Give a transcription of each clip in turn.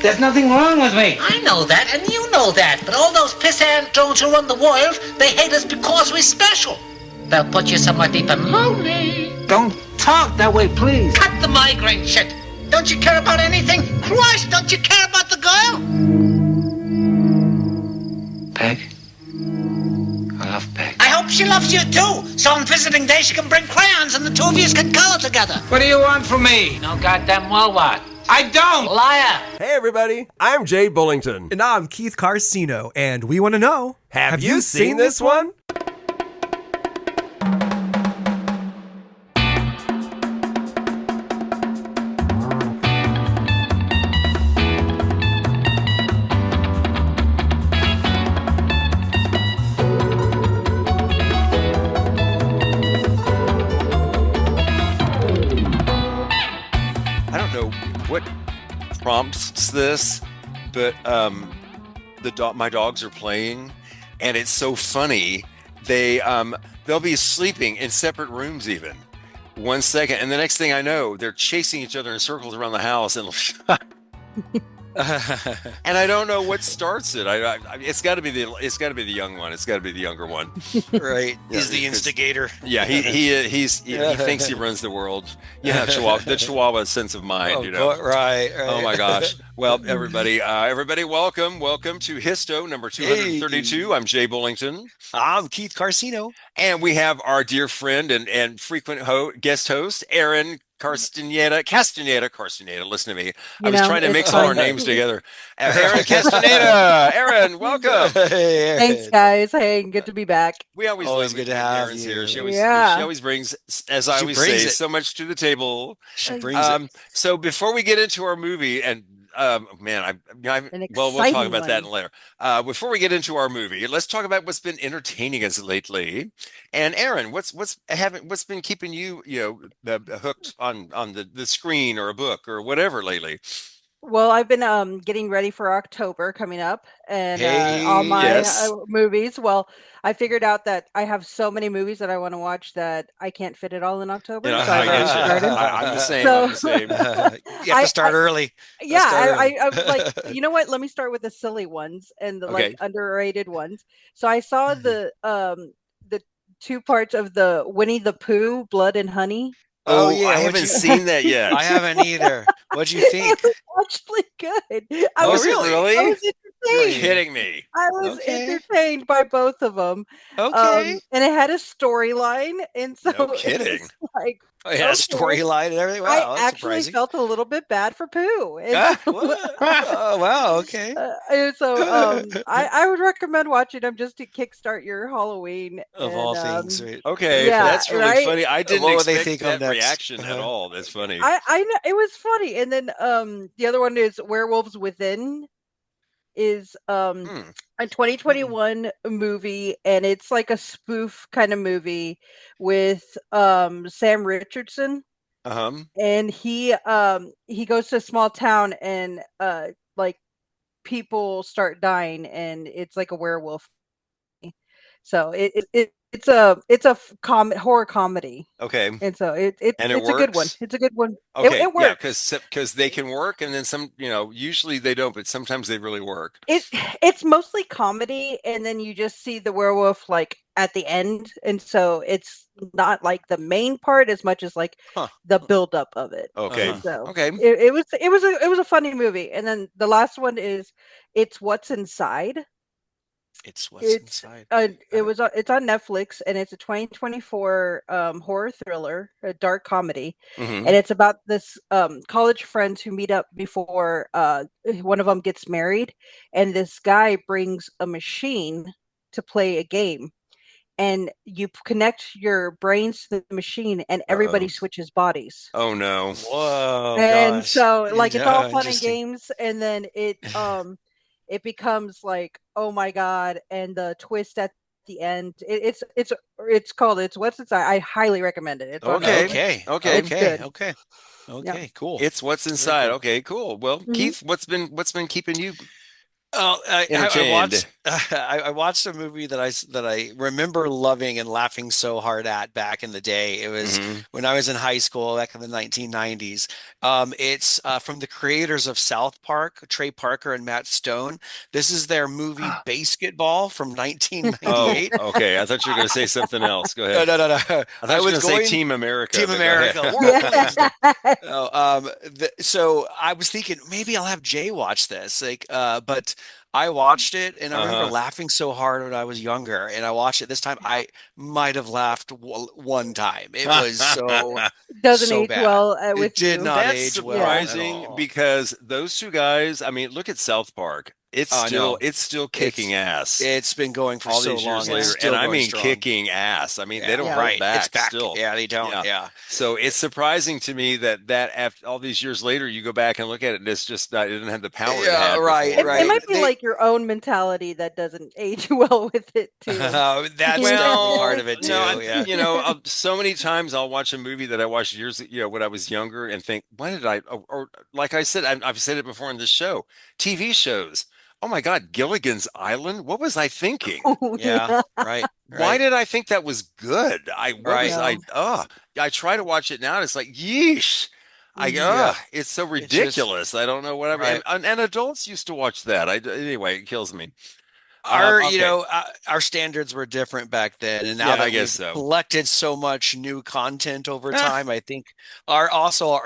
There's nothing wrong with me. I know that, and you know that. But all those pissant drones who run the world, they hate us because we're special. They'll put you somewhere deep and lonely. Don't talk that way, please. Cut the migraine shit. Don't you care about anything? Christ, don't you care about the girl? Peg? I love Peg. I hope she loves you too. So on visiting day she can bring crayons and the two of you can color together. What do you want from me? No goddamn well what? I don't! Liar! Hey everybody, I'm Jay Bullington. And I'm Keith Carsino, and we want to know, Have you seen this one? I don't know what prompts this, but my dogs are playing, and it's so funny. They'll be sleeping in separate rooms even. 1 second, and the next thing I know, they're chasing each other in circles around the house, and and I don't know what starts it. It's got to be the young one. It's got to be the younger one, right? He's the instigator. Yeah, he thinks he runs the world. Yeah, the Chihuahua sense of mind. Right. Oh my gosh. Well, everybody, welcome to HYSTO number 232. Hey. I'm Jay Bullington. I'm Keith Carsino, and we have our dear friend and frequent guest host, Erin Casteneda. Listen to me. I was trying to mix all our names together. Erin Casteneda. Erin, welcome. Hey, thanks, guys. Hey, good to be back. We always good to have Erin's you. Here. She always brings, as I always say, so much to the table. She brings it. So before we get into our movie, and we'll talk about that later. Before we get into our movie, let's talk about what's been entertaining us lately. And Erin, what's been keeping you hooked on the screen or a book or whatever lately? Well, I've been getting ready for October coming up, and all my movies. Well, I figured out that I have so many movies that I want to watch that I can't fit it all in October. So I'm the same. So, I'm the same. You have to start early. Yeah, I was like, you know what? Let me start with the silly ones and the like underrated ones. So I saw the 2 parts of the Winnie the Pooh, Blood and Honey. Oh yeah, I haven't seen that yet. I haven't either. What'd you think? It was actually good. I was entertained. You're kidding me. I was entertained by both of them. Okay. And it had a storyline, and so no kidding. It had a storyline and everything. Wow, I actually felt a little bit bad for Pooh. Oh wow, okay. I would recommend watching them just to kickstart your Halloween. Of all things, right? Okay, that's really funny. I didn't expect that reaction at Uh-huh. all. That's funny. I know it was funny, and then the other one is Werewolves Within. Is a 2021 movie, and it's like a spoof kind of movie with Sam Richardson. And he goes to a small town, and like people start dying, and it's like a werewolf. So it's a horror comedy. Okay. And so it's a good one. It's a good one. Okay. It works. Yeah, because they can work, and then some. Usually they don't, but sometimes they really work. It's mostly comedy, and then you just see the werewolf like at the end, and so it's not like the main part as much as like the buildup of it. Okay. So okay. It was a funny movie, and then the last one is It's What's Inside. It's inside. It's on Netflix, and it's a 2024 horror thriller, a dark comedy, and it's about this college friends who meet up before one of them gets married, and this guy brings a machine to play a game, and you connect your brains to the machine, and everybody switches bodies. Oh no! Whoa! And gosh. so it's all fun and games, and then it becomes like, oh my god, and the twist at the end. It's called It's What's Inside. I highly recommend it. It's Okay, cool. It's What's Inside. Cool. Okay, cool. Well, Keith, what's been keeping you Oh, I entertained. watched I watched a movie that I remember loving and laughing so hard at back in the day. It was Hmm. when I was in high school back in the 1990s. It's from the creators of South Park, Trey Parker and Matt Stone. This is their movie Basketball from Oh, 1998. okay. I thought you were going to say something else. Go No, ahead. no, no, no. I thought I you were was going to say going Team America, Team but go ahead. America, world Yeah. police. Oh, so I was thinking maybe I'll have Jay watch this, but I watched it and I remember Uh-huh. laughing so hard when I was younger, and I watched it this time. I might have laughed one time. It was Doesn't so age bad. well It with did you. not That's age well Yeah. at surprising all. because those two guys, I mean, look at South Park. It's Oh still no, it's still kicking it's ass it's been going for all so these years long and it's Yeah. later, and still I going mean strong. kicking ass. I mean, they Yeah, don't Yeah. hold right. It's back back. still. Yeah, they don't. Yeah. Yeah. So it's surprising to me that after all these years later, you go back and look at it, and it's just not, it didn't have the power it Yeah, had right, before. It right. might be They like your own mentality that doesn't age well with it too. That's definitely part Well, of it no, too. Yeah. so many times I'll watch a movie that I watched years, when I was younger, and think, why did I? Or like I said, I've said it before in this show, TV shows. Oh my God, Gilligan's Island. What was I thinking? Oh, Yeah, yeah. right, Why right, did I think that was good? What was right. I? No. I try to watch it now, and it's like, yeesh. Hmm. Yeah. It's so It's just ridiculous. I don't know what I mean. right. And adults used to watch that. Anyway, it kills me. Okay. Our standards were different back then, and now Yeah, I that guess we've so. collected so much new content over time, I think our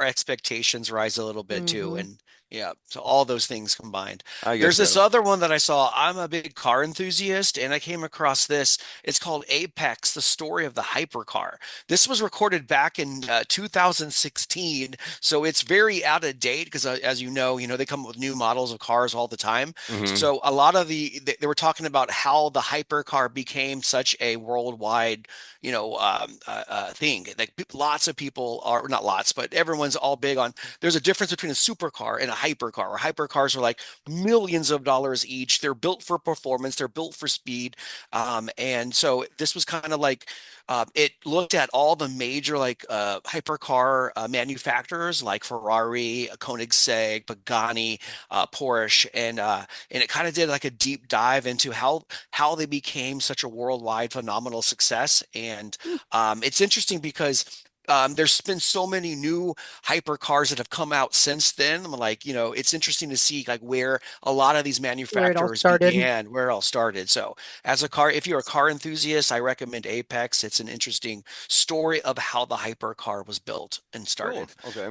expectations rise a little bit too. Hmm. And yeah, so all those things combined. I guess There's this so. other one that I saw. I'm a big car enthusiast, and I came across this. It's called Apex: The Story of the Hypercar. This was recorded back in 2016, so it's very out of date because, as they come up with new models of cars all the time. Hmm. So a lot of they were talking about how the hypercar became such a worldwide, thing. Like lots of people are not lots, but everyone's all big on. There's a difference between a supercar and a hypercar. Or hypercars are like millions of dollars each. They're built for performance. They're built for speed. And so this was kind of like it looked at all the major hypercar manufacturers like Ferrari, Koenigsegg, Pagani, Porsche, and it kind of did like a deep dive into how they became such a worldwide phenomenal success. And it's interesting because there's been so many new hypercars that have come out since then. I'm like, it's interesting to see like where a lot of these Where it all manufacturers started. began, where it all started. So if you're a car enthusiast, I recommend Apex. It's an interesting story of how the hypercar was built and Cool. started. Okay.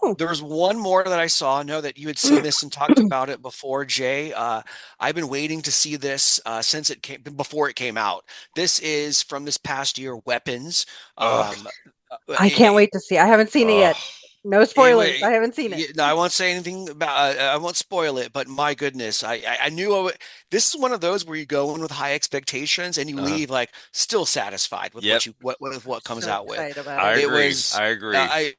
Oh. There's one more that I saw. I know that you had seen this and talked about it before, Jay. I've been waiting to see this since before it came out. This is from this past year, Weapons. Ugh. Um, I can't wait to see. I haven't seen it Ugh. yet. No spoilers. I haven't seen it. No, I won't say anything about. I won't spoil it. But my goodness, I knew this is one of those where you go in with high expectations and you Uh-huh. leave like still satisfied with Yep. what comes So out with. excited about I it. It agree. was I agree.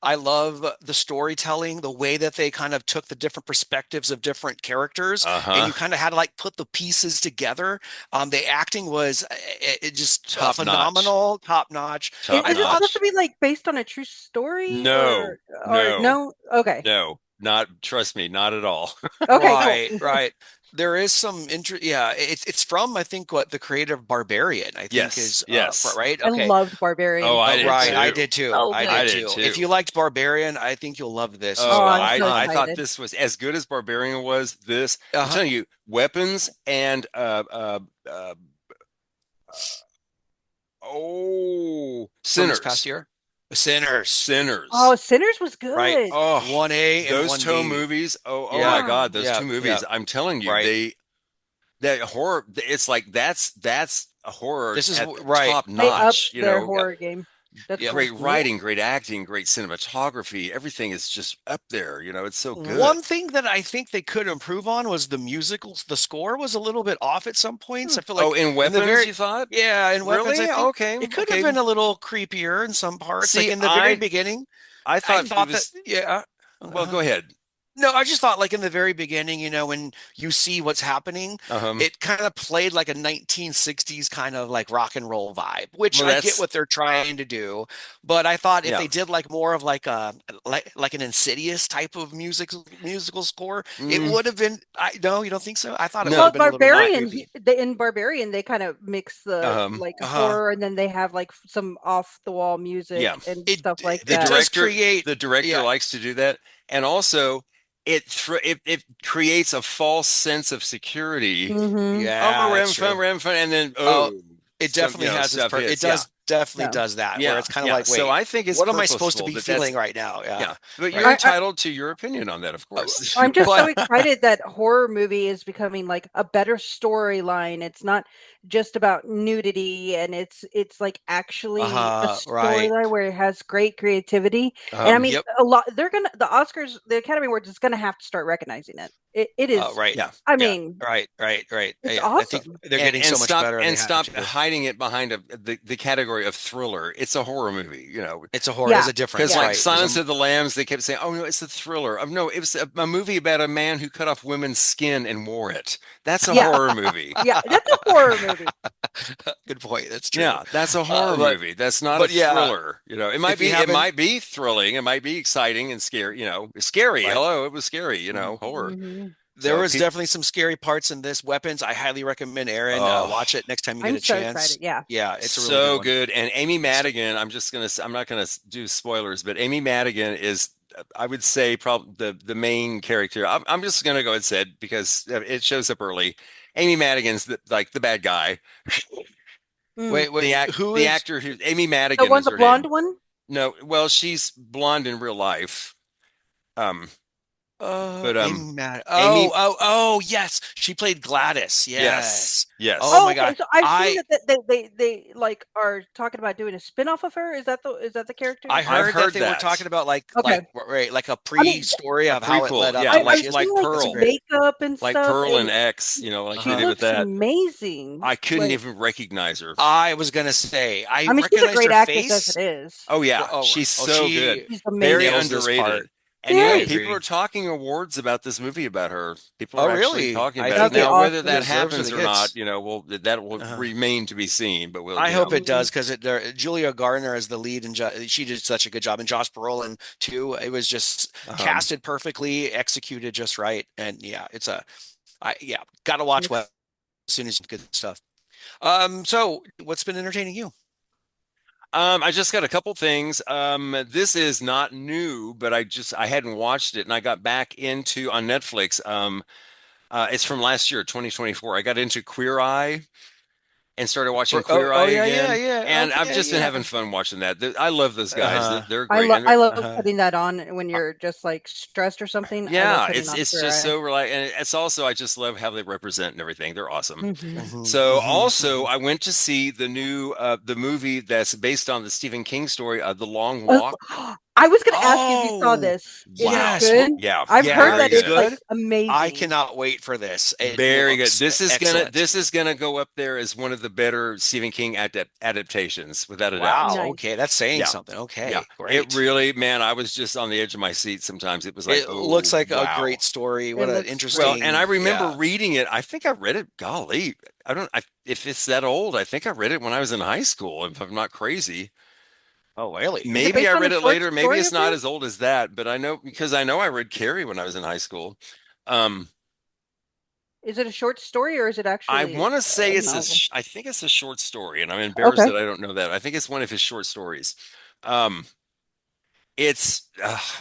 I love the storytelling, the way that they kind of took the different perspectives of different characters, and Uh-huh. you kind of had to like put the pieces together. The acting was it just Top notch. phenomenal, top notch. Is, Top I is it thought, supposed to notch. be like based on a true story No. or No. no? Okay. No. Not trust me, not at all. Okay, right, cool. right. There is some interest. Yeah, it's from I think what the creator of Barbarian I think Yes. is Yes. right. I Okay. loved Barbarian. Oh, I Oh, did right. I too. did too. So I good. I did did too. If too. you liked Barbarian, I think you'll love this as Oh, Oh, I'm well. so I thought excited. this was as good as Barbarian was. I'm Uh-huh. telling you, weapons and From this past Sinners. year, Sinners. Oh, Sinners. Sinners was Right. good. Oh, 1A and those two 1B. movies. Oh my Yeah. God, Yeah. those Yeah. two Yeah. movies. I'm telling you, Right. that horror. It's like that's a horror This is at right. top They upped notch. their Yeah. horror game. That's Yeah. cool. Great writing, great acting, great cinematography. Everything is just up there. It's so good. One thing that I think they could improve on was the musicals. The score was a little bit off at some points. I feel Oh, like in in the weapons, very you thought? yeah, in Weapons, I Really? think Okay, it could have okay. been a little creepier in some parts. Like See, in the very beginning, I I thought it thought that was. yeah. Well, Uh-huh. go ahead. No, I just thought like in the very beginning, when you see what's happening, Uh-huh. it kind of played like a 1960s kind of like rock and roll vibe, which Well, I get that's what they're trying to do. But I thought if yeah. they did like more of like a like an Insidious type of musical score, it Mm, would have been. I no, you don't think so? I thought it would no. Well, have been a little not Barbarian, goofy. in Barbarian, they kind of mix the Um. like Uh-huh. horror, and then they have like some off the wall music Yeah. and It stuff like The it that. does director create, the director yeah, likes to do that, and also it creates a false sense of security. Mm-hmm. Oh, yeah, we're that's having fun, true. we're having fun, and then Oh, oh, it some definitely has its stuff it hits. Yeah, does definitely Yeah. does that where yeah, it's kind of yeah. like, So wait, I think it's what am I supposed to purposeful, be but that's feeling right now? Yeah. yeah. But you're Right. entitled to your opinion on that, of course. I'm just so But excited that horror movie is becoming like a better storyline. It's not just about nudity, and it's like actually a right. storyline where it has great creativity. And I mean, Yep. a lot the Oscars, the Academy Awards is gonna have to start recognizing it. It is. Right. Yeah. I Yeah. mean, Right. it's Yeah. I think awesome. they're getting so much better and they And have stop to. hiding it behind the category of thriller. It's a horror movie, It's a horror. There's Yeah, a difference, because yeah. like right? There's Silence of the Lambs, they kept saying, "Oh no, it's a thriller." No, it was a movie about a man who cut off women's skin and wore it. That's a Yeah, horror movie. yeah. That's a horror movie. good point. That's true. Yeah, that's a horror But movie. That's not a yeah, thriller. It if you it haven't, might be thrilling, it might be exciting and scary. Scary. right. Hello, it was scary. Mhm. Horror. Hmm. There So, was definitely some scary parts in this. Weapons, I highly recommend Aaron oh, watch it next time you get I'm a so chance. excited. Yeah. Yeah, it's a really good so one. good. And Amy Madigan, I'm not gonna do spoilers, but Amy Madigan is, I would say, probably the main character. I'm just gonna go ahead and say it because it shows up early. Amy Madigan's like the bad guy. Mm. Who The is? actor who Amy The Madigan one, is the her blonde name. one. No, well, she's blonde in real life. Um, but Amy Mad. Amy, Oh, yes. She played Gladys. yes, Yes. Oh yes. Oh, my okay. God. So I've seen I that they like are talking about doing a spin-off of her. Is that the character? I I've heard that heard they were that. talking about Okay. like a I mean, pre-story A of how it prequel, led up yeah, to I, what I've she like is. seen like Pearl, That's the great. makeup and like stuff, Pearl and and X, like she they did with looks that. amazing. I couldn't Like, even recognize her. I was gonna say I I mean, she's a recognized great her actress as face. it is. Oh yeah, Oh, she's so good. she She's Very amazing. nails this underrated. part. And I Very. people agree. are talking awards about this movie about her. People Oh, are actually really? talking I about it. That'd think be it Now, whether awesome. that deserves what happens it or not, gets. that will Uh-huh. remain to be seen. But I hope it Mhm. does because Julia Gardner as the lead and she did such a good job, and Josh Brolin too. It was just um, casted perfectly, executed just right, and yeah, gotta watch Yes. well as soon as you get stuff. So what's been entertaining you? I just got a couple things. This is not new, but I hadn't watched it, and I got back into on Netflix. It's from last year, 2024. I got into Queer Eye and started watching Queer Eye again, Yeah, and I've okay, just been yeah. having fun watching that. I love those guys. Uh-huh. They're I great, love and I they're love Uh-huh. putting that on when you're just like stressed or something. I love yeah, putting on it's Queer just Eye. so and it's also I just love how they represent and everything. They're awesome. Hmm. So also I went to see the new the movie that's based on the Stephen King story, The Long Walk. I was going to ask you if you saw Oh, this. Is it Wow. yes. good? Yeah, I've Yeah, heard very that it's it's good. like good. I amazing. cannot wait for this. It Very good. looks excellent. This is gonna go up there as one of the better Stephen King adaptations, without a doubt. Wow. Nice. Okay, that's saying Yeah, something. yeah. Okay, It great. really, man, I was just on the edge of my seat sometimes. It was like, It looks oh like a wow. great story. It What an looks Well, great. and I interesting. remember Yeah. reading it. I think I read it. Golly, I don't. If it's that old, I think I read it when I was in high school. If I'm not crazy, Oh, really? Is it maybe based I on a read it short later. Maybe story it's of not his? as old as that. But I know because I know I read Carrie when I was in high school. Um, Is it a short story or is it I actually want to say a it's novel? I think it's a short story, and I'm embarrassed Okay. that I don't know that. I think it's one of his short stories. Um, it's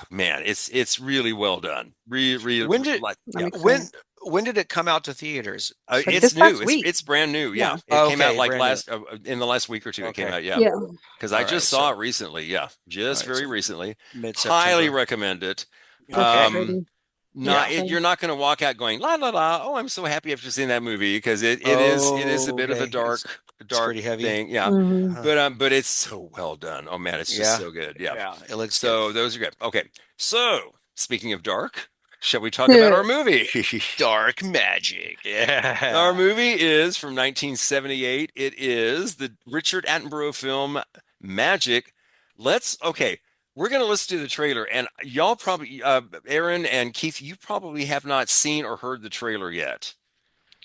man, it's really well done. Really, When did like I'm yeah. excited. when did it come out to theaters? Like It's this new. past week. It's brand new. Yeah. Yeah, it Oh, came out okay, like brand new. last in the last week or two. It came Okay. out. Yeah, Yeah. because I All just right. saw So it recently. Yeah, all just right. very So recently. Highly mid-September. recommend it. That's Okay. exciting. That's Yeah. You're exciting. not going to walk out going la la la. Oh, I'm so happy after seeing that movie because it is a Oh, bit of a okay. It's dark pretty heavy. thing. Yeah, Hmm. Uh-huh. but it's so well done. Oh man, it's just Yeah. so good. Yeah. Yeah. It looks good. So those are good. Okay. So speaking of dark, shall we talk about our movie? Dark magic. Our Yeah. movie is from 1978. It is the Richard Attenborough film Magic. Okay. we're going to listen to the trailer, and y'all probably, Aaron and Keith, you probably have not seen or heard the trailer yet.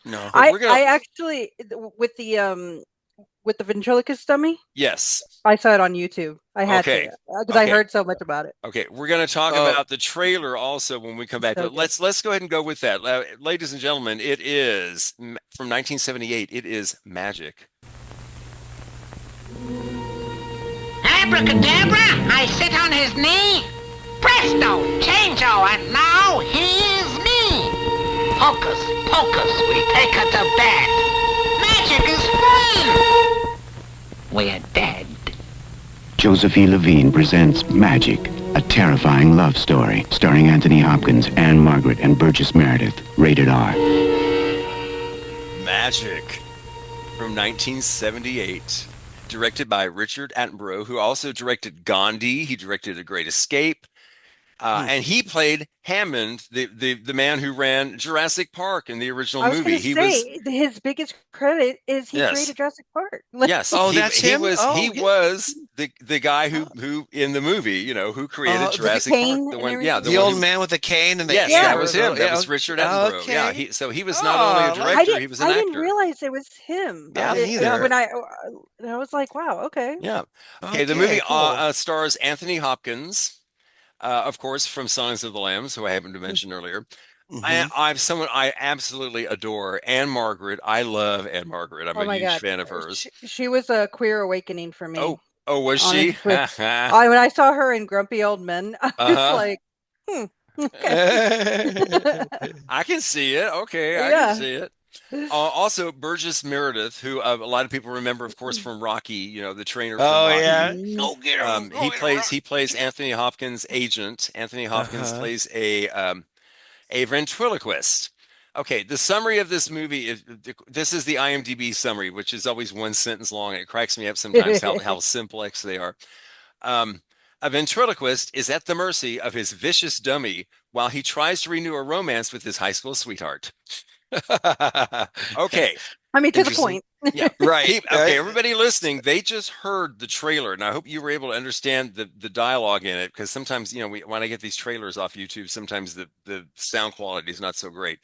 No. But we're going I to, actually with the ventriloquist dummy, yes. I saw it on YouTube. I had Okay. to because I Okay. heard so much about it. Okay, we're going to talk Oh. about the trailer also when we come back. So But let's go ahead and go with that. Ladies and gentlemen, it is from 1978. It is Magic. Abracadabra, I sit on his knee. Presto, changeo, and now he is me. Hocus pocus, we take her to bed. Magic is free. We're dead. Josephine Levine presents Magic, a terrifying love story starring Anthony Hopkins, Anne Margaret, and Burgess Meredith. Rated R. Magic from 1978, directed by Richard Attenborough, who also directed Gandhi. He directed A Great Escape. And he played Hammond, the man who ran Jurassic Park in the original I was movie. going to say his biggest credit is he Yes. created Jurassic Park. Yes. Oh, he, that's he him? was Oh, he yeah. was the guy who in the movie, you know, who created the Jurassic Park. cane The and one, everything? yeah, The one old who- man with the cane and the Yes, Yeah. that was him. That Yeah. was Richard Attenborough. Okay. Yeah, so he was not only a Oh, director, I he was an didn't actor. realize it was him. Yeah, It- neither. When I was like, wow, okay. Yeah. Okay, the Okay, movie cool. stars Anthony Hopkins, of course, from Silence of the Lambs, who I happened to mention earlier. Mhm. I'm someone I absolutely adore. Anne Margaret. I love Anne Margaret. I'm Oh a my huge God. fan of hers. She was a queer awakening for me. Oh, was she? honestly. When I saw her in Grumpy Old Men, I was Uh-huh. like, okay. I can see it. Okay, I Yeah. can see it. Also, Burgess Meredith, who a lot of people remember, of course, from Rocky. You know, the trainer from Oh, Rocky. yeah. Go get him. He plays Anthony Hopkins' agent. Anthony Hopkins Uh-huh. plays a ventriloquist. Okay, the summary of this movie is this is the IMDb summary, which is always one sentence long. It cracks me up sometimes how simplex they are. A ventriloquist is at the mercy of his vicious dummy while he tries to renew a romance with his high school sweetheart. Okay. I mean, to the Interesting. point. Yeah. Right. Okay, everybody listening, they just heard the trailer, and I hope you were able to understand the dialogue in it, because sometimes, you know, when I get these trailers off YouTube, sometimes the sound quality is not so great.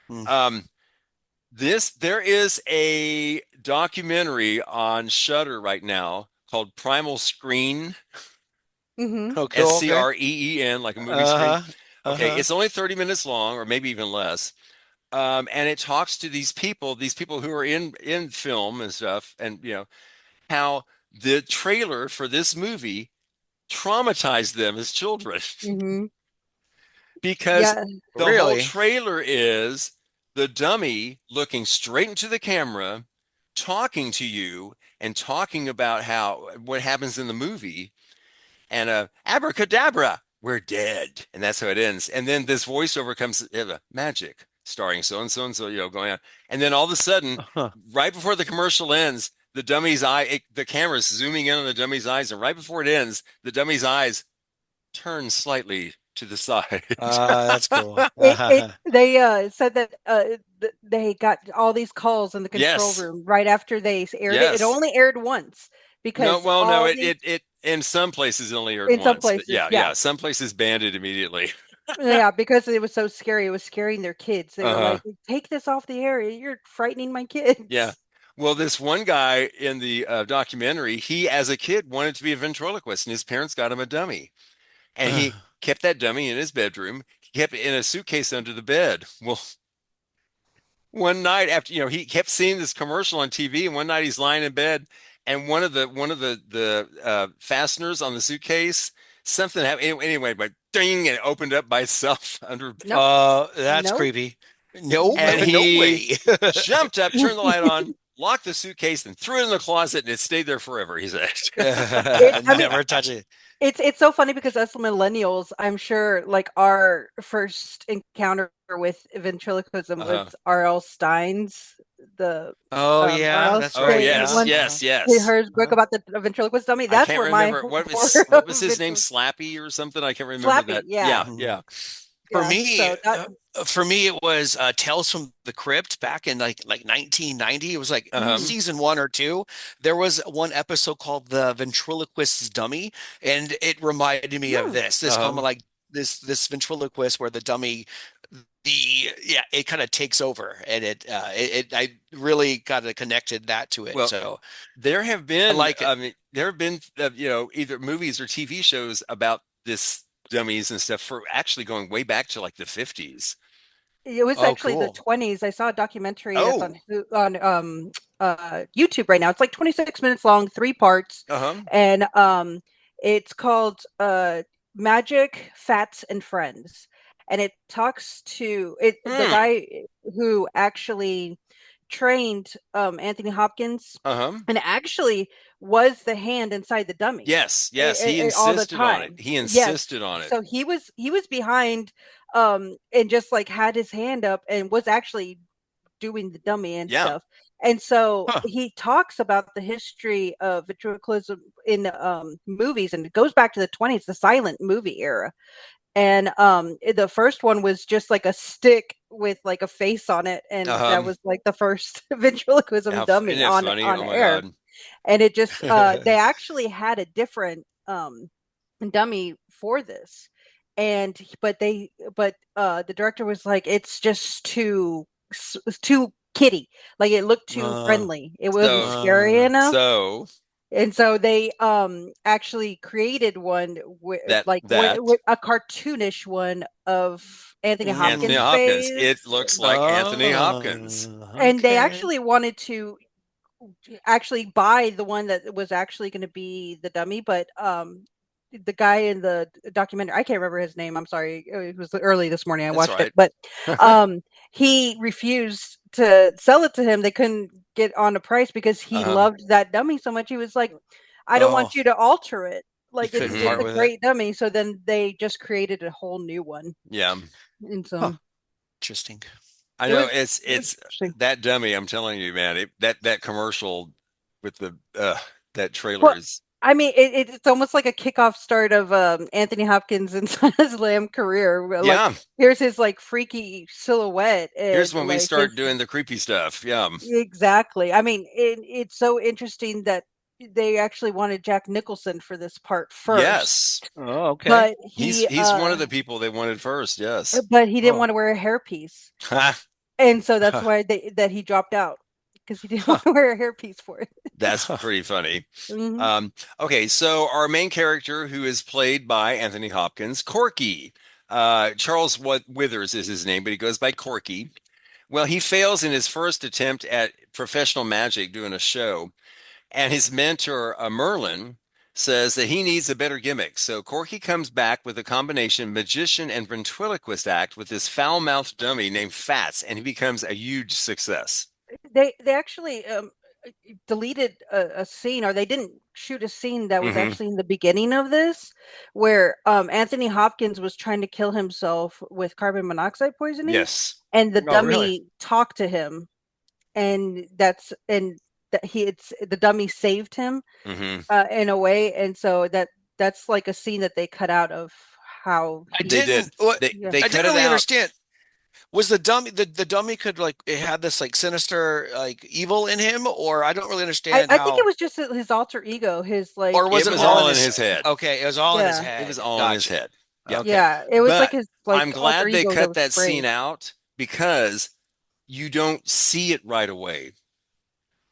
Mm. There is a documentary on Shudder right now called Primal Screen, Hmm. Okay. SCREEN, like a movie screen. Uh-huh. Okay, Uh-huh. it's only 30 minutes long, or maybe even less. And it talks to these people who are in film and stuff, and you know how the trailer for this movie traumatized them as children Hmm. because Yeah. the whole Really? trailer is the dummy looking straight into the camera, talking to you and talking about what happens in the movie, and abracadabra, we're dead, and that's how it ends. And then this voiceover comes, magic, starring so and so and so, you know, going on, and then all of a sudden, Uh-huh. right before the commercial ends, the dummy's the camera's zooming in on the dummy's eyes, and right before it ends, the dummy's eyes turn slightly to the side. That's cool. They said that they got all these calls in the control Yes. room right after they aired it. Yes. It only aired once because No, all these- it in some places it only aired In some once, but places, yeah, yeah. some places banned it immediately. yeah, because it was so scary. It was scaring their kids. They were Uh-huh. like, "Take this off the air. You're frightening my kids." Yeah. Well, this one guy in the documentary, he as a kid wanted to be a ventriloquist, and his parents got him a dummy, and he kept that dummy in his bedroom. He kept it in a suitcase under the bed. Well, one night after, you know, he kept seeing this commercial on TV, and one night he's lying in bed, and one of the fasteners on the suitcase, something happened anyway, but ding, and it opened up by itself under. Nope. That's Nope. creepy. No, And no he way. jumped up, turned the light on, locked the suitcase, and threw it in the closet, and it stayed there forever. He said. Never touch it. It's so funny because us millennials, I'm sure, like our first encounter with ventriloquism Uh-huh. was R.L. Stein's the Oh yeah, R.L. that's Oh right. yes, One- yes, yes. her book about the ventriloquist dummy. I That's can't where my remember what horror was his name, of Slappy or something. I can't remember Slappy, that. yeah. Yeah. For Yeah. me, So that it was Tales from the Crypt back in like 1990. It was like mhm. season one or two. There was one episode called The Ventriloquist's Dummy, and it reminded me of Hmm. this kind of like this ventriloquist where the dummy it kind of takes over, and I really kind of connected that to it. Well, So there have I been, like it. I mean, there have been, either movies or TV shows about this dummies and stuff for actually going way back to like the 50s. It was Oh, actually the cool. 20s. I saw a documentary that's Oh, on YouTube right now. It's like 26 minutes long, 3 parts, uh-huh. and it's called Magic, Fats, and Friends. And it talks to the Hmm. guy who actually trained Anthony Hopkins, Uh-huh. and actually was the hand inside the dummy Yes, yes, he all the insisted on it. time. He Yes. insisted on it. So he was behind and just like had his hand up and was actually doing the dummy and Yeah. stuff. And so Huh. he talks about the history of ventriloquism in movies, and it goes back to the 20s, the silent movie era. And the first one was just like a stick with like a face on it, and that Um, was like the first ventriloquism isn't dummy it on funny? Oh my air. God. And it just they actually had a different dummy for this, and the director was like, it's just too kitty, like it looked too Uh, friendly, it wasn't So, scary enough. so And so they actually created one with that like that with a cartoonish one of Anthony Anthony Hopkins' Hopkins, it face. looks like Anthony Hopkins. And they Okay. actually wanted to actually buy the one that was actually going to be the dummy, but the guy in the documentary, I can't remember his name, I'm sorry, it was early this morning I That's watched it, right. but he refused to sell it to him. They couldn't get on a price because he Um, loved that dummy so much. He was like, I don't Oh, want you to alter it, you like couldn't it's part a with it. great dummy. So then they just created a whole new one. yeah. And Huh. so Interesting. I it know was it's interesting. that dummy, I'm telling you, man, that commercial with the that trailer Well, is I mean, it's almost like a kickoff start of Anthony Hopkins and Silence Lamb career. Like, yeah. here's his like freaky silhouette, Here's and when we like his start doing the creepy stuff. Yeah. exactly. I mean, it's so interesting that they actually wanted Jack Nicholson for this part first, Yes. Oh, okay. but He's one of the people they wanted first. Yes. he didn't Oh. want to wear a hairpiece, Ha, and so that's Huh. why that he dropped out because he didn't Huh. want to wear a hairpiece for it. that's pretty funny. Mhm. Okay, so our main character, who is played by Anthony Hopkins, Corky. Charles Withers is his name, but he goes by Corky. Well, he fails in his first attempt at professional magic doing a show, and his mentor, Merlin, says that he needs a better gimmick. So Corky comes back with a combination magician and ventriloquist act with this foul-mouthed dummy named Fats, and he becomes a huge success. They actually deleted a scene, or they didn't shoot a scene that was Hmm. actually in the beginning of this, where Anthony Hopkins was trying to kill himself with carbon monoxide poisoning, Yes. and the Oh, really? dummy talked to him, and that it's the dummy saved him Hmm. in a way, and so that's like a scene that they cut out of how I They he did. didn't. What yeah. They I cut didn't it really out. understand was the dummy could like it had this like sinister like evil in him, or I don't really understand I think it how, was just his alter ego, his or like was It it was all in all in his? his head. Okay, it was all in his yeah. It was head. all in his Gotcha. head. Yeah. Okay. Yeah, it was like But his I'm like alter glad they ego that cut was that scene brave. out because you don't see it right away.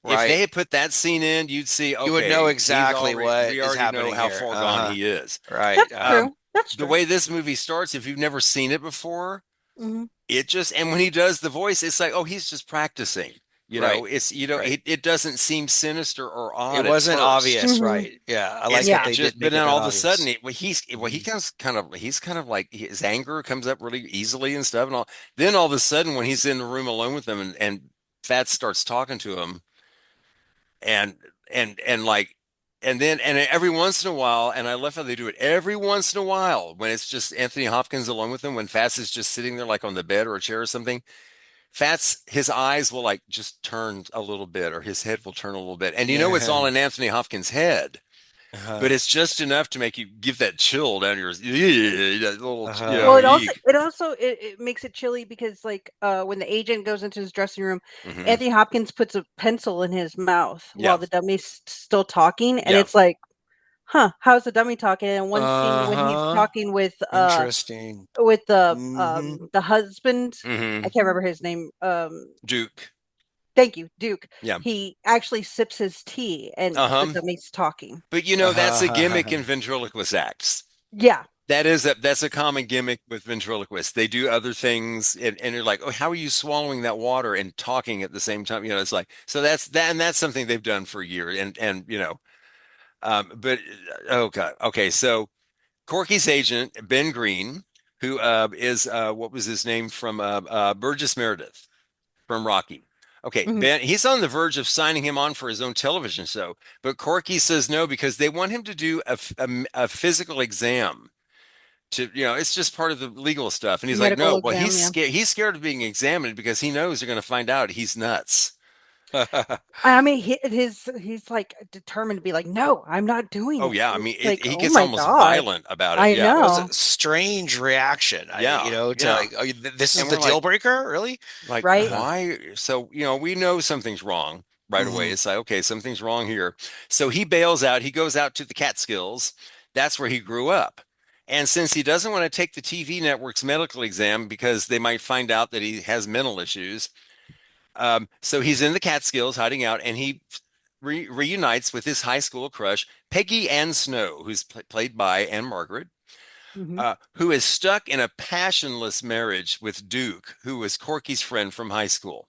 If they Right. had put that scene in, you'd see, You would know okay, exactly what we is already know happening how here. far gone Uh-huh. he is. Right. That's true. That's The true. way this movie starts, if you've never seen it before, Hmm. and when he does the voice, it's like, oh, he's just practicing. Right. Right. It doesn't seem sinister or It odd at wasn't first. obvious, Hmm. right? Yeah, I like It's that Yeah. it they just, did but make it then that all of a sudden, obvious. he he's kind of like his anger comes up really easily and stuff, and all. Then all of a sudden, when he's in the room alone with them, and Fats starts talking to him, and and like, and every once in a while, and I love how they do it. Every once in a while, when it's just Anthony Hopkins alone with him, when Fats is just sitting there like on the bed or a chair or something, Fats, his eyes will like just turn a little bit, or his head will turn a little bit, and you know it's all Yeah. in Anthony Hopkins' head but it's just enough to make you give that chill down your that little, Well, eek. it makes it chilly because like when the agent goes into his dressing room, Mhm. Anthony Hopkins puts a pencil in his mouth Yeah. while the dummy's still talking, and Yeah. it's like, huh, how's the dummy talking? And one scene when he's Uh-huh. talking Interesting. with Mm-hmm. the husband, Hmm. I can't remember his name. Duke. Thank you, Duke. Yeah. He actually sips his tea, and the Uh-huh. dummy's talking. But that's a gimmick in ventriloquist acts. Yeah. That's a common gimmick with ventriloquists. They do other things, and you're like, oh, how are you swallowing that water and talking at the same time? It's like, so that's that, and that's something they've done for years. But oh God, okay. So Corky's agent, Ben Green, who is what was his name from Burgess Meredith from Rocky. Okay, Mhm. Ben, he's on the verge of signing him on for his own television show, but Corky says no because they want him to do a physical exam to it's just part of the legal stuff, and he's like, Medical no, well, exam, yeah. he's scared of being examined because he knows they're going to find out he's nuts. I mean, he's like determined to be like, no, I'm not doing Oh it. yeah, I mean It's like, he oh gets my almost god, violent about it. I Yeah, It was know, a strange reaction. yeah, To yeah. like, oh, this is And the we're like, deal breaker, really? like right? why? So we know something's wrong right away. Mm-hmm. It's like, okay, something's wrong here. So he bails out. He goes out to the Catskills. That's where he grew up. And since he doesn't want to take the TV network's medical exam because they might find out that he has mental issues, so he's in the Catskills hiding out, and he reunites with his high school crush, Peggy Ann Snow, who's played by Anne Margaret, Hmm. who is stuck in a passionless marriage with Duke, who was Corky's friend from high school.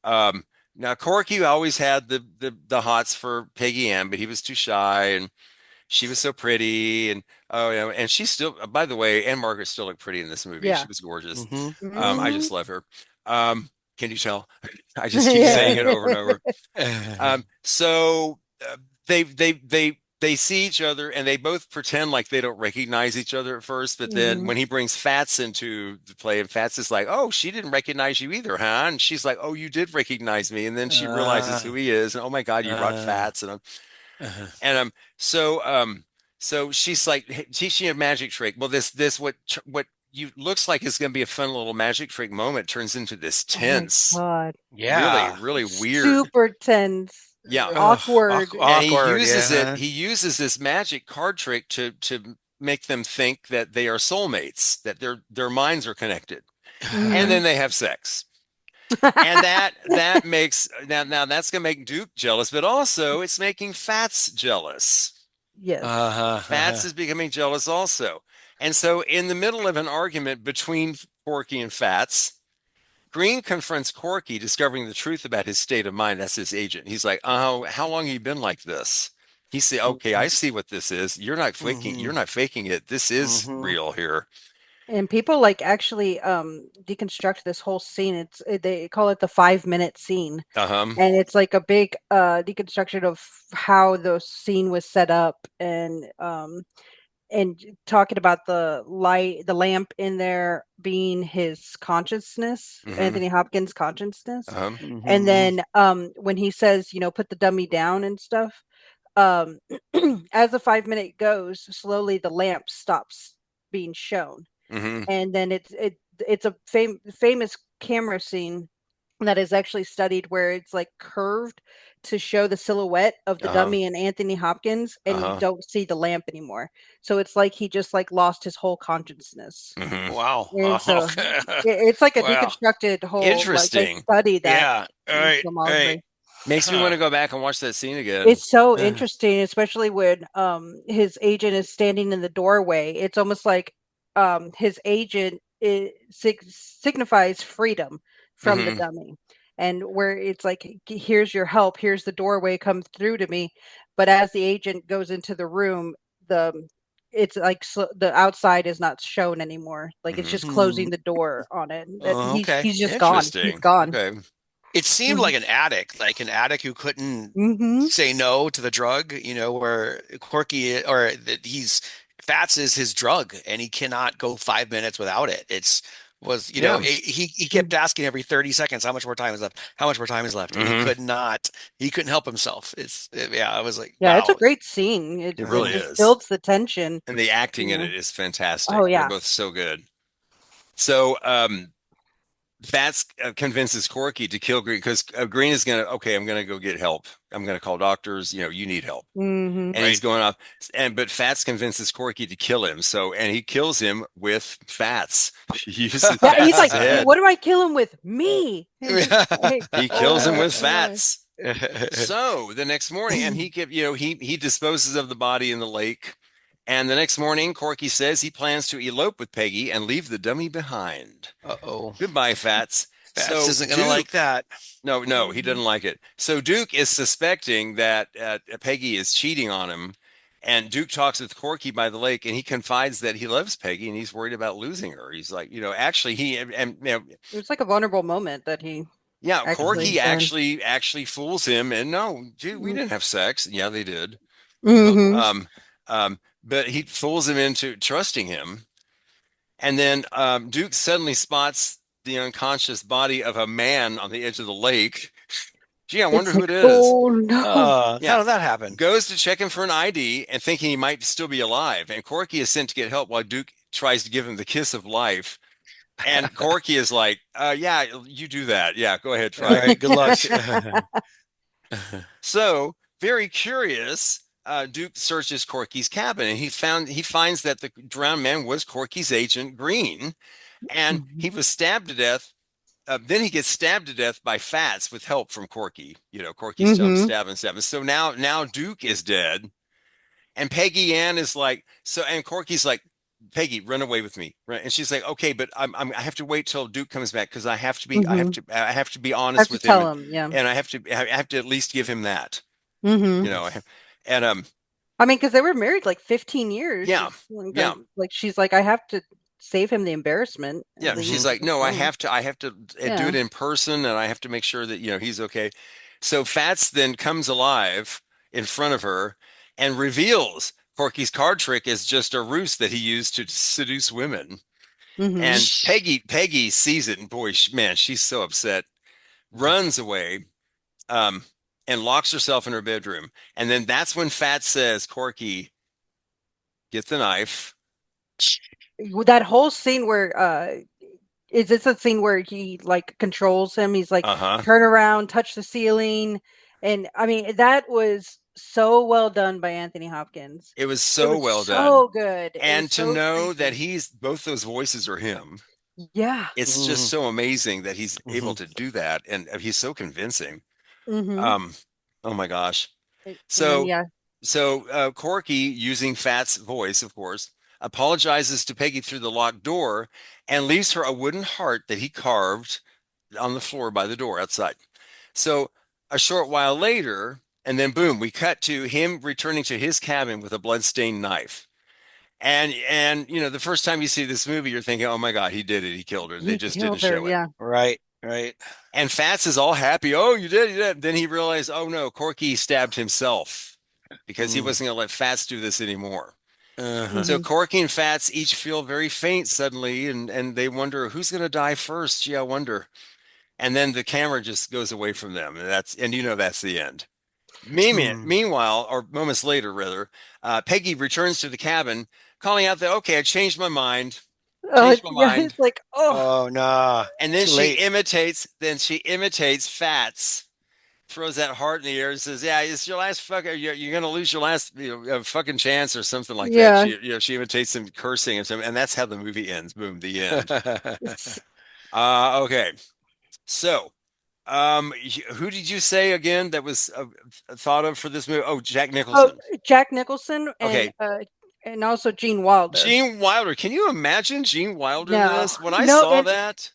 Um, Now, Corky always had the hots for Peggy Ann, but he was too shy, and she was so pretty, and oh yeah, and she still, by the way, Anne Margaret still looked pretty in this movie. Yeah. She was gorgeous. Mm-hmm. I Hmm. just love her. Can you tell? I just keep saying Yeah. it over and over. Mm-hmm. So they see each other, and they both pretend like they don't recognize each other at first, but then Hmm. when he brings Fats into the play, and Fats is like, "Oh, she didn't recognize you either, huh?" And she's like, "Oh, you did recognize me," and then she realizes who he is, and oh my God, you brought Fats, and so so she's like, hey, teaching a magic trick. Well, this what you looks like is going to be a fun little magic trick moment turns into this Oh my tense, god, really, Yeah. really weird. super tense, Yeah. Ugh, awkward. And he awkward. uses it, Yeah. he uses this magic card trick to make them think that they are soulmates, that their minds are connected. And Hmm. then they have sex. And that makes now that's gonna make Duke jealous, but also it's making Fats jealous. Yes. Fats is becoming jealous also. And so in the middle of an argument between Porky and Fats, Green confronts Corky, discovering the truth about his state of mind. That's his agent. He's like, "Oh, how long have you been like this?" He said, "Okay, I see what this is. You're not faking. Mm-hmm. You're not faking it. This is Mm-hmm. real here." And people like actually deconstruct this whole scene. They call it the 5 minute scene. Uh-huh. And it's like a big deconstruction of how the scene was set up, and talking about the lamp in there being his consciousness, Mm-hmm. Anthony Hopkins' consciousness. Uh-huh. And Mm-hmm. then when he says, put the dummy down and stuff, um as the 5 minute goes, slowly the lamp stops being shown. Mm-hmm. And then it's a famous camera scene that is actually studied, where it's like curved to show the silhouette of the Uh-huh. dummy and Anthony Hopkins, and you Uh-huh. don't see the lamp anymore. So it's like he just like lost his whole consciousness. Mm-hmm. Wow. And so Okay. it's like a Wow. deconstructed whole, like they Interesting. study that Yeah. All in right. All right. filmography. Makes me want Huh. to go back and watch that scene again. It's so interesting, especially when his agent is standing in the doorway. It's almost like his agent signifies freedom from the Mm-hmm. dummy, and where it's like, Here's your help, here's the doorway, come through to me." But as the agent goes into the room, the it's like, the outside is not shown anymore. Like it's Mm-hmm. just Hmm. closing the door on it. That Oh, okay. he's just gone. He's Interesting. gone. Okay. It seemed Hmm. like an addict who couldn't Hmm. say no to the drug, where Corky or that he's Fats is his drug and he cannot go 5 minutes without it. It's was, Yeah. he kept asking every 30 seconds, how much more time is left? How much more time is left? And he couldn't help himself. I was like, Yeah, it's a wow. great scene. It It really just is. builds the tension. And the acting in Yeah. it is fantastic. Oh, yeah. They're both so good. So Fats convinces Corky to kill Green because Green is gonna, okay, I'm gonna go get help. I'm gonna call doctors. You need help. Mhm. And he's going off, but Fats convinces Corky to kill him. And he kills him with Fats. He uses Yeah, he's Fats' like, head. what do I kill him with? Me. He kills him with Oh, Fats. So the next morning, and he disposes of the body in the lake. And the next morning, Corky says he plans to elope with Peggy and leave the dummy behind. Uh-oh. Goodbye, Fats. Fats isn't going to Duke- like that. No, he doesn't like it. So Duke is suspecting that Peggy is cheating on him. And Duke talks with Corky by the lake, and he confides that he loves Peggy, and he's worried about losing her. He's like, actually, It was like a vulnerable moment that he. yeah, Corky Actually, actually fools him, and no, dude, we didn't have sex. Yeah, they did. Mhm. But he fools him into trusting him, and then Duke suddenly spots the unconscious body of a man on the edge of the lake. Gee, I wonder It's who like, it is. oh no. Yeah. How did that happen? Goes to check him for an ID and thinking he might still be alive. And Corky is sent to get help while Duke tries to give him the kiss of life. And Corky is like, yeah, you do that. Yeah, go ahead, All try it. right, good luck. So, very curious, Duke searches Corky's cabin and he finds that the drowned man was Corky's agent Green, and he was stabbed to death. Then he gets stabbed to death by Fats with help from Corky. Corky's stabbing. So now Duke is dead, and Peggy Ann is like, and Corky's like, Peggy, run away with me, right? And she's like, okay, but I have to wait till Duke comes back because I have to be honest with him, tell him, yeah. and I have to at least give him that, Mhm. And I mean, because they were married like 15 years. Yeah, yeah. Like she's like, I have to save him the embarrassment. Yeah, she's like, no, I have to do Yeah. it in person, and I have to make sure that he's okay. So Fats then comes alive in front of her and reveals Corky's card trick is just a ruse that he used to seduce women. Mhm. And Peggy sees it, and boy, man, she's so upset. Runs away, and locks herself in her bedroom. And then that's when Fats says, "Corky, get the knife." That whole scene where is this a scene where he like controls him? He's like, turn around, touch the ceiling. And I mean, that was so well done by Anthony Hopkins. It was so well done. So good. And to know that both those voices are him. Yeah. It's just so amazing that he's able to do that. And he's so convincing. Mhm. Oh my gosh. And So, then, yeah. Corky, using Fat's voice, of course, apologizes to Peggy through the locked door and leaves her a wooden heart that he carved on the floor by the door outside. So a short while later, and then boom, we cut to him returning to his cabin with a bloodstained knife. And the first time you see this movie, you're thinking, oh my God, he did it. He killed her. They just didn't show it. Yeah. Right. And Fats is all happy. Oh, you did. Then he realized, oh no, Corky stabbed himself because he wasn't going to let Fats do this anymore. So Corky and Fats each feel very faint suddenly, and they wonder who's going to die first. Gee, I wonder. And then the camera just goes away from them, and that's the end. Meanwhile, or moments later, rather, Peggy returns to the cabin, calling out that, okay, I changed my mind. It's like, oh no. And then she imitates Fats, throws that heart in the air and says, yeah, it's your last you're going to lose your last fucking chance or something like that. She imitates him cursing and that's how the movie ends. Boom, the end. Okay. So, who did you say again that was thought of for this movie? Oh, Jack Nicholson. Jack Nicholson and also Gene Wilder. Gene Wilder. Can you imagine Gene Wilder in this? When I saw that,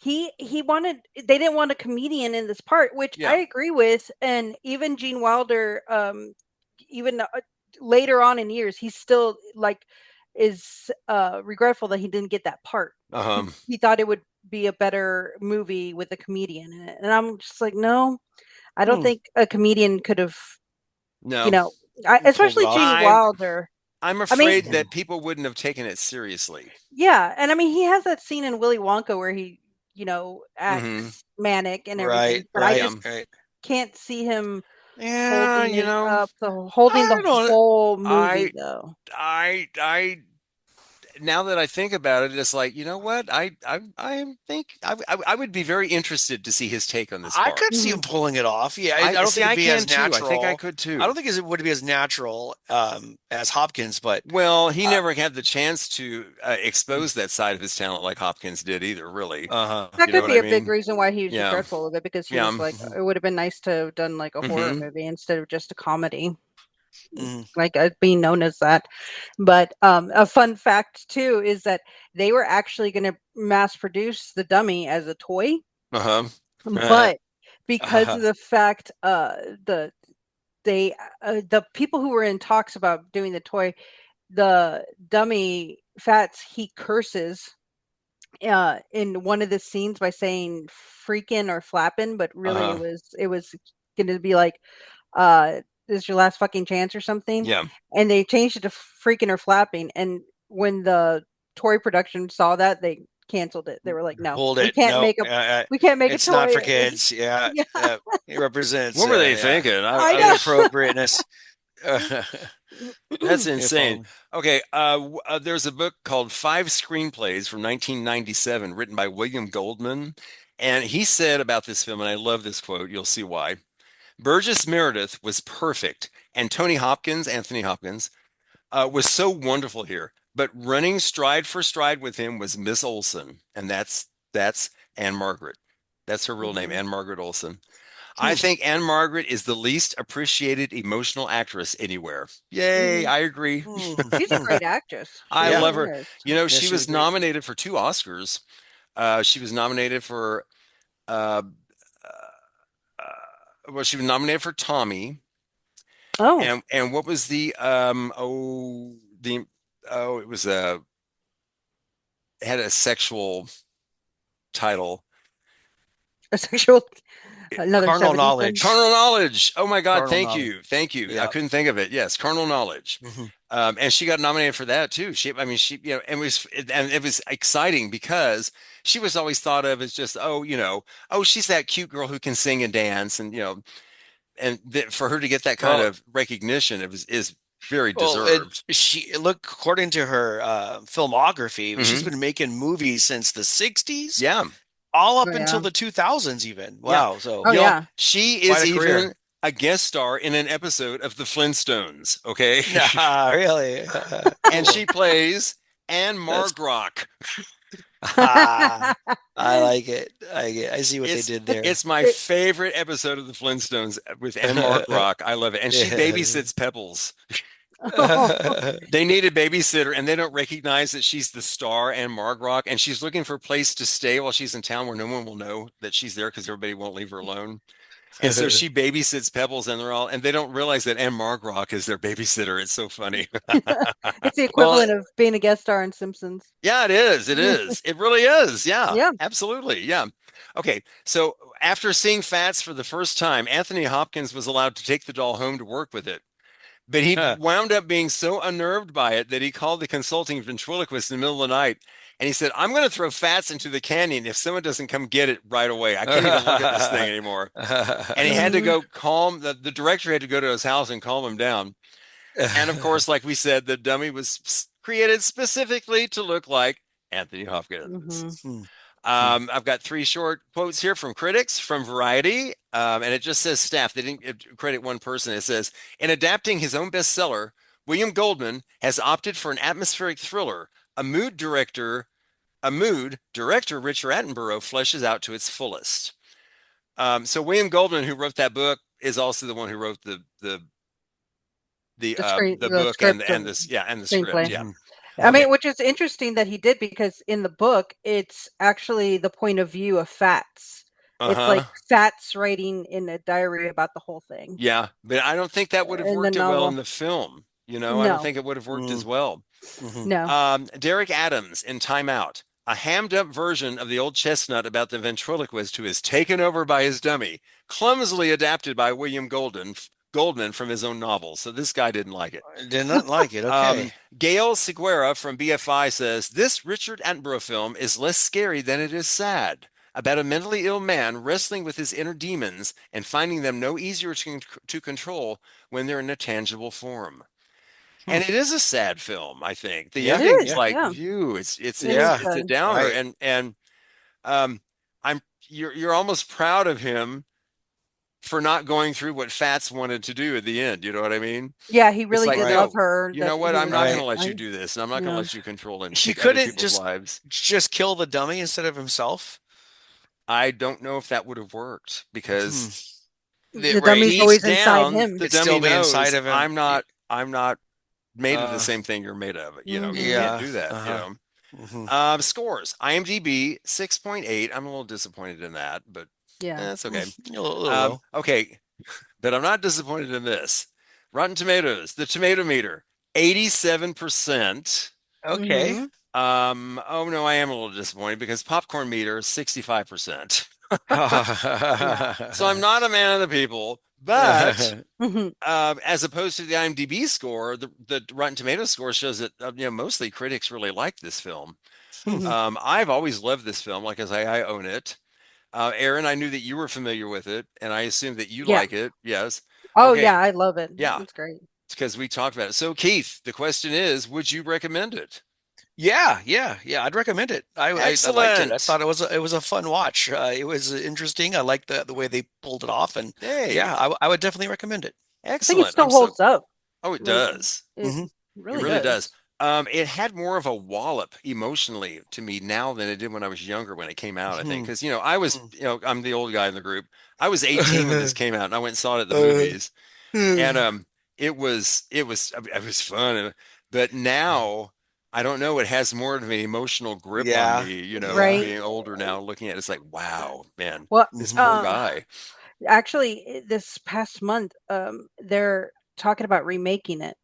they didn't want a comedian in this part, which I agree with. And even Gene Wilder, even later on in years, he's still is regretful that he didn't get that part. He thought it would be a better movie with a comedian in it, and I'm just like, no, I don't think a comedian could have. No, especially Gene Wilder. I'm I mean, afraid that people wouldn't have taken it seriously. yeah, and I mean, he has that scene in Willy Wonka where he, Hmm. acts manic and everything, Right, but I right, just right. can't see him Yeah, holding you it know, up, holding I the don't. whole movie I though. I now that I think about it, it's like, you know what? I would be very interested to see his take on this I part. could see Mhm. him pulling it off. Yeah, I I don't see. think I it'd be can as too. I think I natural. could I too. don't think it would be as natural as Hopkins, but Well, he uh, never had the chance to expose that side of his talent like Hopkins did either, really. uh-huh. That You know could what be I a big mean? reason why he was Yeah. regretful of it because he Yeah. was like, it would have been nice to have done like a horror Hmm. movie instead of just a comedy, Mhm. like being known as that. But a fun fact too is that they were actually going to mass produce the dummy as a toy, Uh-huh. but because Uh-huh. of the fact the they the people who were in talks about doing the toy, the dummy Fats, he curses in one of the scenes by saying freaking or flapping, but really Uh-huh. it was going to be like uh this is your last fucking chance or something, Yeah. and they changed it to freaking or flapping, and when the toy production saw that, they canceled it. They were like, no, Hold it. No, we can't make a it's not toy. for kids. Yeah, Yeah, it represents What were they yeah, thinking? I know. inappropriateness. That's If insane. only. Okay, there's a book called Five Screenplays from 1997, written by William Goldman, and he said about this film, and I love this quote. You'll see why. Burgess Meredith was perfect, and Anthony Hopkins, was so wonderful here. But running stride for stride with him was Miss Olson, and that's Anne Margaret. That's her real name, Mhm. Anne Margaret Olson. I Hmm. think Anne Margaret is the least appreciated emotional actress anywhere. Yay, Mhm. I agree. She's a great actress. She I Yeah. love really her. is. You know, Yeah, she she's was great. nominated for two Oscars. She was nominated for, uh, well, she was nominated for Tommy, Oh, and what was it was a had a sexual title. a sexual, another Carnal 70s thing. knowledge. Carnal knowledge. Oh my God, Carnal thank knowledge. you, thank you. I Yeah. couldn't think of it. Yes, carnal knowledge. Mhm. And she got nominated for that too. I mean, and it was exciting because she was always thought of as just, oh, she's that cute girl who can sing and dance, and for her to get that kind Well, of recognition, is very well, it, deserved. she look according to her filmography, she's Hmm. been making movies since the 60s, Yeah, all Oh up yeah. until the 2000s even. yeah. Wow, so Oh yeah. She quite is a career. even a guest star in an episode of The Flintstones. Okay. Nah, really. And Cool. she plays Anne That's Margrock. ah, I like it. I see what they It's did there. it's my It- favorite episode of The Flintstones with Anne Margrock. I love it. And she Yeah. babysits Pebbles. They need a babysitter and they don't recognize that she's the star, Anne Margrock, and she's looking for a place to stay while she's in town where no one will know that she's there because everybody won't leave her alone. And so she babysits Pebbles, and they don't realize that Anne Margrock is their babysitter. It's so funny. it's the Well, equivalent of being a guest star in Simpsons. Yeah, it is. It is. It really is. Yeah, Yeah. absolutely. Yeah. Okay. So after seeing Fats for the first time, Anthony Hopkins was allowed to take the doll home to work with it. But he wound up being so unnerved by it that he called the consulting ventriloquist in the middle of the night and he said, I'm going to throw Fats into the canyon if someone doesn't come get it right away. I can't even look at this thing anymore. And he had to Mhm. go the director had to go to his house and calm him down. And of course, like we said, the dummy was created specifically to look like Anthony Hopkins. Mhm. I've got three short quotes here from critics from Variety, and it just says staff. They didn't credit one person. It says, in adapting his own bestseller, William Goldman has opted for an atmospheric thriller. A mood director Richard Attenborough fleshes out to its fullest. So William Goldman, who wrote that book, is also the one who wrote the The book script and of this and the script. screenplay. Yeah. I Okay. mean, which is interesting that he did because in the book, it's actually the point of view of Fats. It's like Uh-huh. Fats writing in a diary about the whole thing Yeah, but I don't think that would have in the worked it well in novel. the film. I don't No, think it would have worked as Mm, well. mhm. no. Derek Adams in Time Out, a hammed up version of the old chestnut about the ventriloquist who is taken over by his dummy, clumsily adapted by William Goldman from his own novel. So this guy didn't like it. Did not like it. Okay. Gail Seguera from BFI says, this Richard Attenborough film is less scary than it is sad. About a mentally ill man wrestling with his inner demons and finding them no easier to control when they're in a tangible form. And it is a sad film, I think. The Yeah, ending's is, like, yeah. phew, it's It is Yeah. a sad. downer. Right. And you're almost proud of him for not going through what Fats wanted to do at the end. You know what I mean? Yeah, he It's really like, did Right. love no, her. you that know what? he I'm was not going Right. to let you like, do this, and I'm not going to yeah. let you control and He take other couldn't people's lives. just kill the dummy instead of himself. I don't know if that would have worked because The Right. dummy's deep always inside down, him. the It'd still dummy be inside knows of him. I'm not made of the Uh, same thing you're made of. You know, you Mhm. can't Yeah. do that. You Uh-huh. know. Mhm. Scores. IMDb 6.8. I'm a little disappointed in that, but Yeah. that's okay. A little low. Okay, but I'm not disappointed in this. Rotten Tomatoes, the tomato meter, 87%. Okay. Mhm. Oh no, I am a little disappointed because popcorn meter, 65%. So I'm not a man of the people, but Mhm. as opposed to the IMDb score, the Rotten Tomatoes score shows that mostly critics really like this film. Mhm. I've always loved this film, like as I own it. Erin, I knew that you were familiar with it, and I assume that you Yeah. like it. Yes. Oh Okay. yeah, I love it. Yeah, It's great. it's because we talked about it. So, Keith, the question is, would you recommend it? Yeah. I'd recommend it. I liked it. I Excellent. thought it was a fun watch. It was interesting. I liked the way they pulled it off, and Hey, yeah, I would definitely recommend it. I think it excellent. still holds up. Oh, it Like, does. it Mhm. It really really does. does. It had more of a wallop emotionally to me now than it did when I was younger when it came out, I think. Mhm. Because, I was, I'm the old guy in the group. I was 18 when this came out and I went and saw it at the Uh, movies. And it was fun. But now I don't know, it has more of an emotional grip on yeah. me, Yeah. Right. being older now, looking at it, it's like, wow, man, Well, this Mhm. poor guy. actually, this past month, they're talking about remaking it.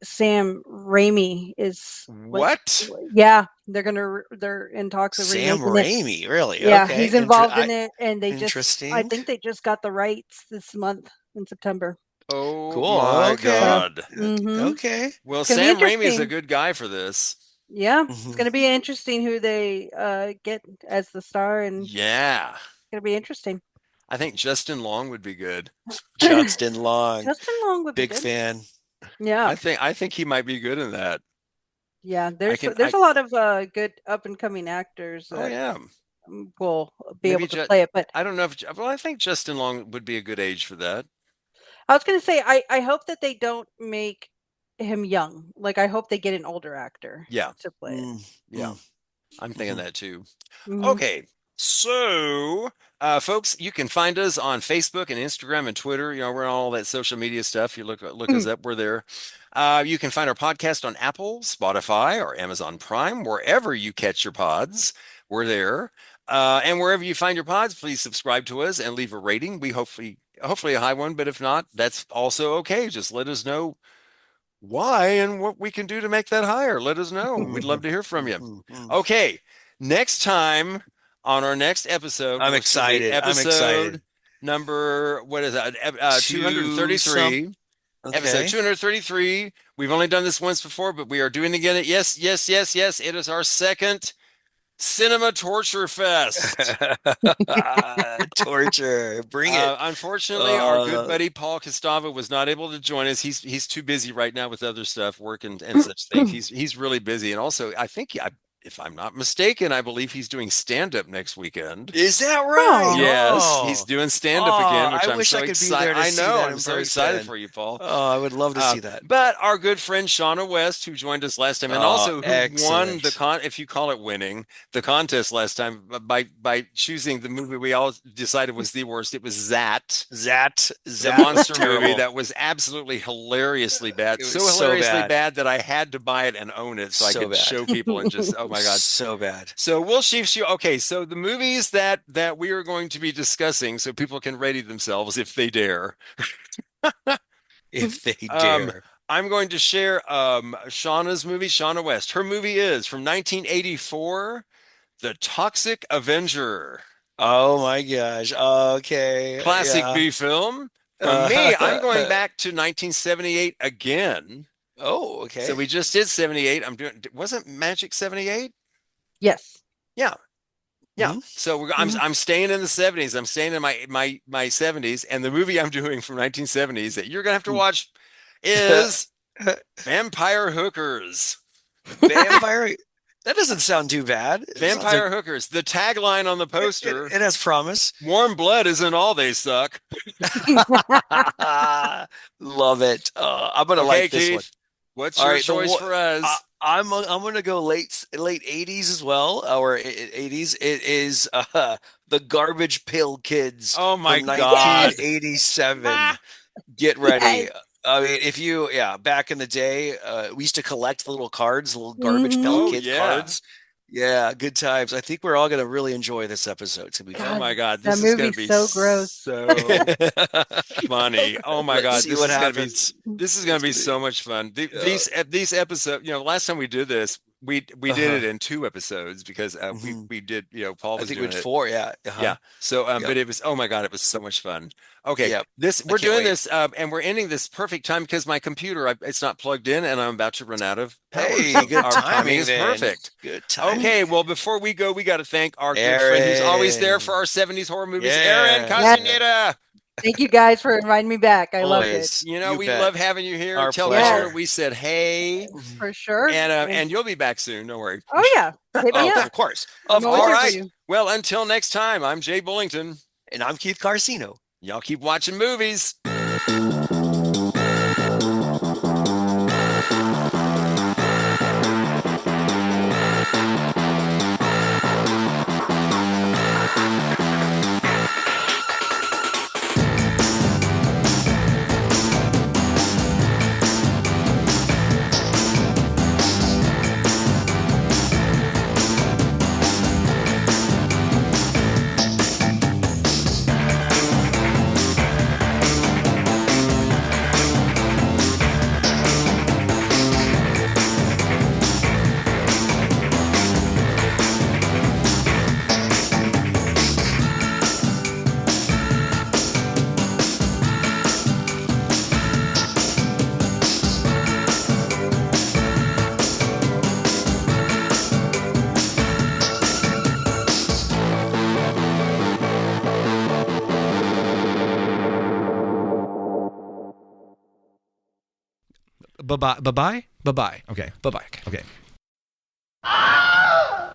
Sam Raimi is like, What? yeah, they're in talks of Sam remaking it. Raimi, really? Yeah, Okay. he's involved in it, and I Interesting. think they just got the rights this month in September. Oh Cool. my Okay. God. Mm-hmm. Okay. Well, It's gonna be Sam Raimi is a interesting. good guy for this. Yeah, it's Mhm. gonna be interesting who they get as the star, and it's Yeah. gonna be interesting. I think Justin Long would be good. Justin Long, Justin Long would be big good. fan. Yeah, I think he might be good in that. yeah. I can There's a lot of good up and coming actors oh that yeah. will be Maybe able to play it. But I don't know if well, I think Justin Long would be a good age for that. I was gonna say I hope that they don't make him young. Like I hope they get an older actor Yeah. to play it. Yeah. I'm thinking Mhm. that too. Mhm. Okay. So, folks, you can find us on Facebook and Instagram and Twitter. We're on all that social media stuff. You look us up, we're there. You can find our podcast on Apple, Spotify, or Amazon Prime, wherever you catch your pods. We're there. And wherever you find your pods, please subscribe to us and leave a rating. We hopefully a high one, but if not, that's also okay. Just let us know why and what we can do to make that higher. Let us know. We'd love to hear from you. Mhm. Okay, next time on our next episode, I'm which will be excited. I'm excited. episode number, what is that? Two some. 233. Episode Okay. 233. We've only done this once before, but we are doing it again. Yes, yes, yes, yes. It is our second Cinema Torture Fest. Torture. Bring it. Unfortunately, our good buddy Paul Costava was not able to join us. He's too busy right now with other stuff, work and such things. He's really busy, and also I think if I'm not mistaken, I believe he's doing stand up next weekend. Is that right? Oh. Yes, he's doing stand up again, which I I'm wish so I could be excited. there to I see know. that I'm in so excited person. for you, Paul. Oh, I would love to see that. But our good friend Shauna West, who joined us last time, and also who won Excellent. if you call it winning, the contest last time by choosing the movie we all decided was the worst. It was Zat, Zat the was monster movie terrible. that was absolutely hilariously bad. It was So so hilariously bad. bad that I had to buy it and own it so I So could bad. show people and just, oh my God. So bad. So we'll see. Okay, so the movies that we are going to be discussing, so people can ready themselves if they dare. If they dare. I'm going to share Shauna's movie, Shauna West. Her movie is from 1984, The Toxic Avenger. Oh my gosh. Okay. Classic Yeah. B film. For me, I'm going back to 1978 again. Oh, okay. So we just did 78. Wasn't Magic 78? Yes. Yeah. Yeah. Mhm. So I'm staying in the 70s. I'm staying in my 70s. And the movie I'm doing from 1970s that you're gonna have to watch is Vampire Hookers. Vampire. That doesn't sound too bad. It sounds Vampire Hookers. The tagline on the like- poster. It has promise. Warm blood isn't all they suck. Love it. I'm gonna Okay, like this Keith. one. What's All your right, choice for us? I'm gonna go late 80s as well, or 80s. It is the Garbage Pail Kids. Oh my from God. 1987. Get ready. Yes. I mean, back in the day, we used to collect the little cards, the little Garbage Pail Oh, Kid yeah. cards. Yeah, good times. I think we're all gonna really enjoy this episode. It's gonna be Oh fun. my God, That this is gonna movie's be so gross. so funny. Oh my Let's God, see this what is gonna be happens. this is gonna be so much fun. These episodes, last time we did this, we did it in 2 episodes because we did, Paul I was think doing we did it. 4. Yeah. Yeah. So, Yep. but it was, oh my God, it was so much fun. Okay. Yep. We're can't doing wait. this, and we're ending this perfect time because my computer, it's not plugged in and I'm about to run out of power. Hey, So good our timing timing is then. perfect. Good timing. Okay. Well, before we go, we got to thank our good friend who's always there for our 70s horror movies, Erin Yeah. Casteneda. Thank you guys for inviting me back. I loved it. Always. We bet. love having you here. Our Tell pleasure. Esther we said hey, For sure. and you'll be back soon. Don't worry. Oh yeah. Hit me Oh, up. of course. I'm Of always All here for course. right. you. Well, until next time, I'm Jay Bullington. And I'm Keith Carcino. Y'all keep watching movies. Bye-bye. Bye-bye. Bye-bye. Okay. Bye-bye. Okay.